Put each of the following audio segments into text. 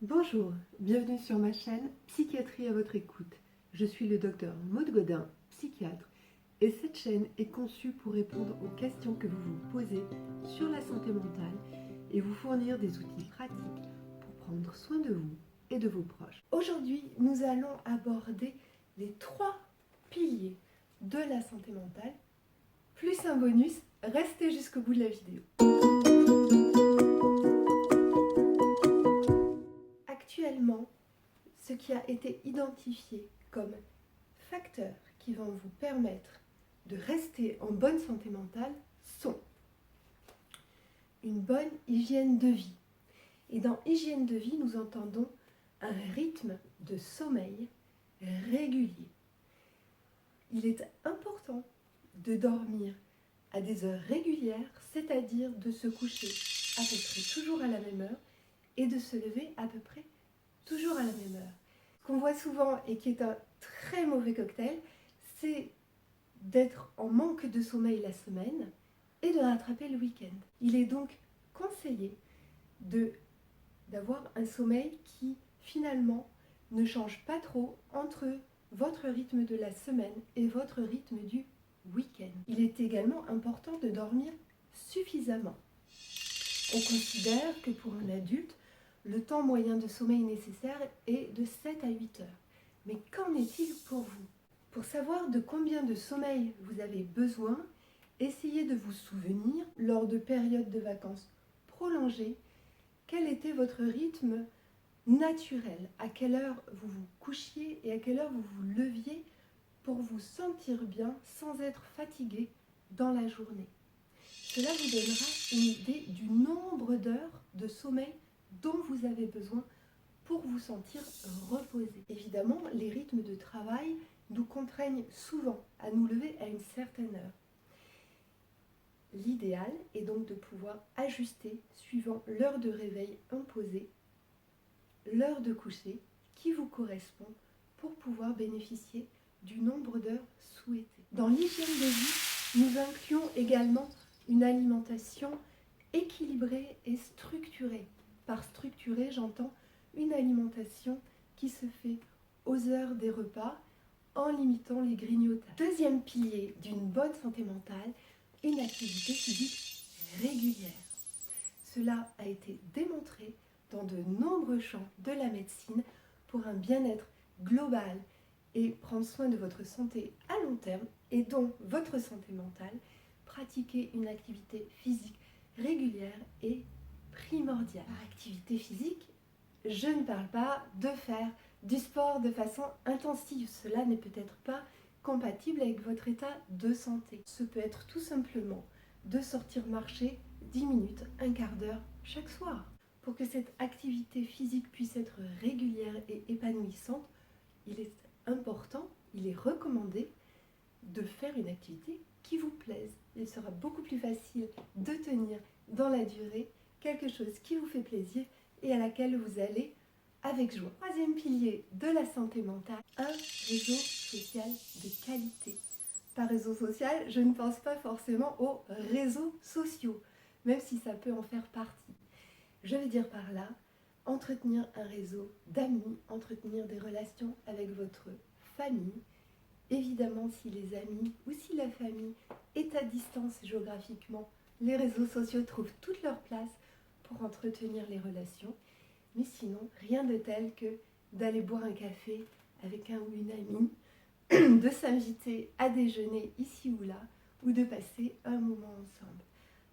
Bonjour, bienvenue sur ma chaîne Psychiatrie à votre écoute. Je suis le docteur Maud Godin, psychiatre, et cette chaîne est conçue pour répondre aux questions que vous vous posez sur la santé mentale et vous fournir des outils pratiques pour prendre soin de vous et de vos proches. Aujourd'hui, nous allons aborder les 3 piliers de la santé mentale, plus un bonus, restez jusqu'au bout de la vidéo. Actuellement, ce qui a été identifié comme facteurs qui vont vous permettre de rester en bonne santé mentale sont une bonne hygiène de vie. Et dans hygiène de vie, nous entendons un rythme de sommeil régulier. Il est important de dormir à des heures régulières, c'est-à-dire de se coucher à peu près toujours à la même heure et de se lever à peu près toujours à la même heure. Ce qu'on voit souvent et qui est un très mauvais cocktail, c'est d'être en manque de sommeil la semaine et de rattraper le week-end. Il est donc conseillé d'avoir un sommeil qui finalement ne change pas trop entre votre rythme de la semaine et votre rythme du week-end. Il est également important de dormir suffisamment. On considère que pour un adulte, le temps moyen de sommeil nécessaire est de 7 à 8 heures. Mais qu'en est-il pour vous? Pour savoir de combien de sommeil vous avez besoin, essayez de vous souvenir, lors de périodes de vacances prolongées, quel était votre rythme naturel, à quelle heure vous vous couchiez et à quelle heure vous vous leviez pour vous sentir bien sans être fatigué dans la journée. Cela vous donnera une idée du nombre d'heures de sommeil dont vous avez besoin pour vous sentir reposé. Évidemment, les rythmes de travail nous contraignent souvent à nous lever à une certaine heure. L'idéal est donc de pouvoir ajuster suivant l'heure de réveil imposée, l'heure de coucher qui vous correspond pour pouvoir bénéficier du nombre d'heures souhaitées. Dans l'hygiène de vie, nous incluons également une alimentation équilibrée et structurée. Par structurée, j'entends une alimentation qui se fait aux heures des repas en limitant les grignotages. Deuxième pilier d'une bonne santé mentale, une activité physique régulière. Cela a été démontré dans de nombreux champs de la médecine pour un bien-être global et prendre soin de votre santé à long terme et donc votre santé mentale. Pratiquer une activité physique régulière est primordial. Par activité physique, je ne parle pas de faire du sport de façon intensive. Cela n'est peut-être pas compatible avec votre état de santé. Ce peut être tout simplement de sortir marcher 10 minutes, un quart d'heure chaque soir. Pour que cette activité physique puisse être régulière et épanouissante, il est important, il est recommandé de faire une activité qui vous plaise. Il sera beaucoup plus facile de tenir dans la durée quelque chose qui vous fait plaisir et à laquelle vous allez avec joie. Troisième pilier de la santé mentale, un réseau social de qualité. Par réseau social, je ne pense pas forcément aux réseaux sociaux, même si ça peut en faire partie. Je veux dire par là, entretenir un réseau d'amis, entretenir des relations avec votre famille. Évidemment, si les amis ou si la famille est à distance géographiquement, les réseaux sociaux trouvent toute leur place pour entretenir les relations. Mais sinon, rien de tel que d'aller boire un café avec un ou une amie, de s'inviter à déjeuner ici ou là, ou de passer un moment ensemble.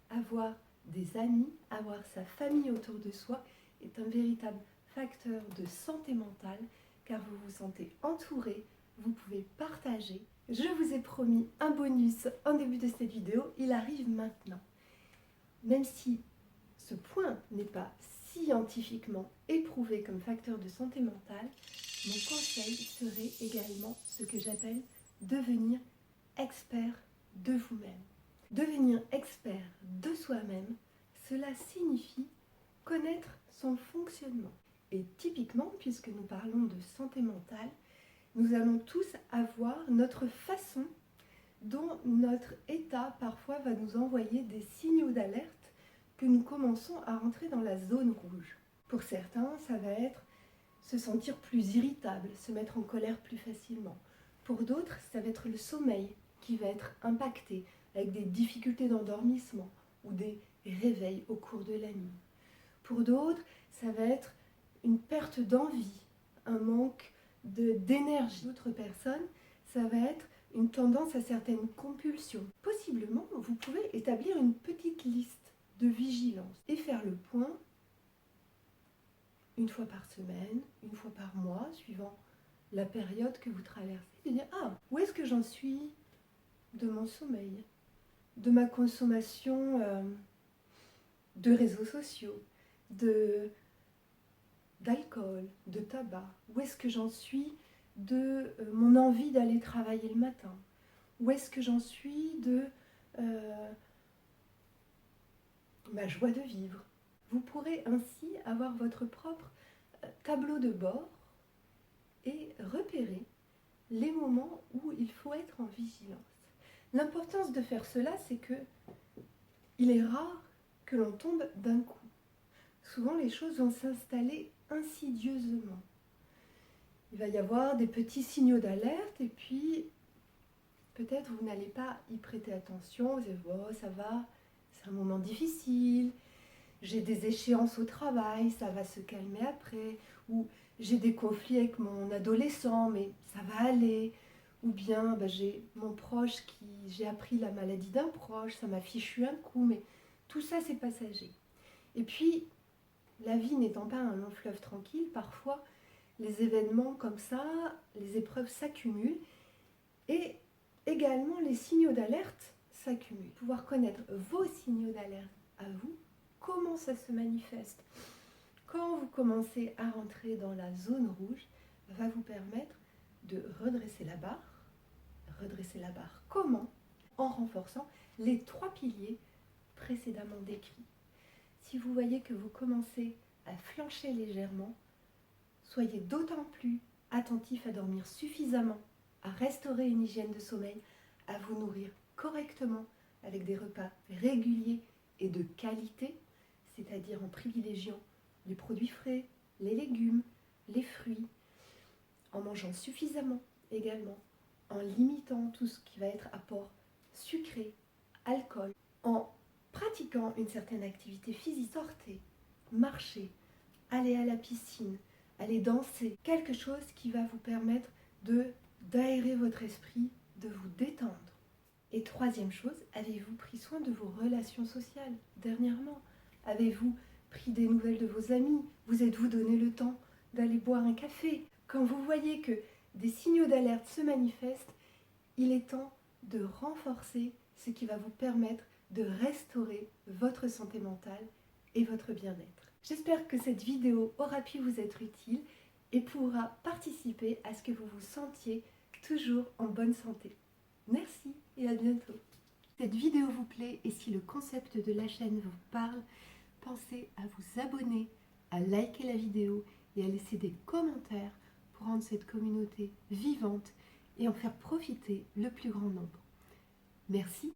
Avoir des amis, avoir sa famille autour de soi est un véritable facteur de santé mentale, car vous vous sentez entouré, vous pouvez partager. Je vous ai promis un bonus en début de cette vidéo, il arrive maintenant. Même si ce point n'est pas scientifiquement éprouvé comme facteur de santé mentale, mon conseil serait également ce que j'appelle devenir expert de vous-même. Devenir expert de soi-même, cela signifie connaître son fonctionnement. Et typiquement, puisque nous parlons de santé mentale, nous allons tous avoir notre façon dont notre état parfois va nous envoyer des signaux d'alerte que nous commençons à rentrer dans la zone rouge. Pour certains, ça va être se sentir plus irritable, se mettre en colère plus facilement. Pour d'autres, ça va être le sommeil qui va être impacté avec des difficultés d'endormissement ou des réveils au cours de la nuit. Pour d'autres, ça va être une perte d'envie, un manque d'énergie. D'autres personnes, ça va être une tendance à certaines compulsions. Possiblement, vous pouvez établir une petite liste de vigilance et faire le point une fois par semaine, une fois par mois, suivant la période que vous traversez. De dire, ah, où est-ce que j'en suis de mon sommeil, de ma consommation de réseaux sociaux, d'alcool, de tabac, où est-ce que j'en suis de mon envie d'aller travailler le matin, où est-ce que j'en suis de ma joie de vivre. Vous pourrez ainsi avoir votre propre tableau de bord et repérer les moments où il faut être en vigilance. L'importance de faire cela, c'est que il est rare que l'on tombe d'un coup. Souvent, les choses vont s'installer insidieusement. Il va y avoir des petits signaux d'alerte et puis peut-être vous n'allez pas y prêter attention. Vous allez dire, oh, ça va, c'est un moment difficile, j'ai des échéances au travail, ça va se calmer après, ou j'ai des conflits avec mon adolescent, mais ça va aller, ou bien j'ai mon proche j'ai appris la maladie d'un proche, ça m'a fichu un coup, mais tout ça c'est passager. Et puis, la vie n'étant pas un long fleuve tranquille, parfois les événements comme ça, les épreuves s'accumulent, et également les signaux d'alerte s'accumulent. Pouvoir connaître vos signaux d'alerte à vous, comment ça se manifeste quand vous commencez à rentrer dans la zone rouge, va vous permettre de redresser la barre. Redresser la barre comment? En renforçant les 3 piliers précédemment décrits. Si vous voyez que vous commencez à flancher légèrement, soyez d'autant plus attentif à dormir suffisamment, à restaurer une hygiène de sommeil, à vous nourrir correctement avec des repas réguliers et de qualité, c'est-à-dire en privilégiant les produits frais, les légumes, les fruits, en mangeant suffisamment également, en limitant tout ce qui va être apport sucré, alcool, en pratiquant une certaine activité physique. Sortez, marchez, allez à la piscine, allez danser, quelque chose qui va vous permettre d'aérer votre esprit, de vous détendre. Et troisième chose, avez-vous pris soin de vos relations sociales dernièrement? Avez-vous pris des nouvelles de vos amis? Vous êtes-vous donné le temps d'aller boire un café? Quand vous voyez que des signaux d'alerte se manifestent, il est temps de renforcer ce qui va vous permettre de restaurer votre santé mentale et votre bien-être. J'espère que cette vidéo aura pu vous être utile et pourra participer à ce que vous vous sentiez toujours en bonne santé. Merci et à bientôt. Si cette vidéo vous plaît et si le concept de la chaîne vous parle, pensez à vous abonner, à liker la vidéo et à laisser des commentaires pour rendre cette communauté vivante et en faire profiter le plus grand nombre. Merci.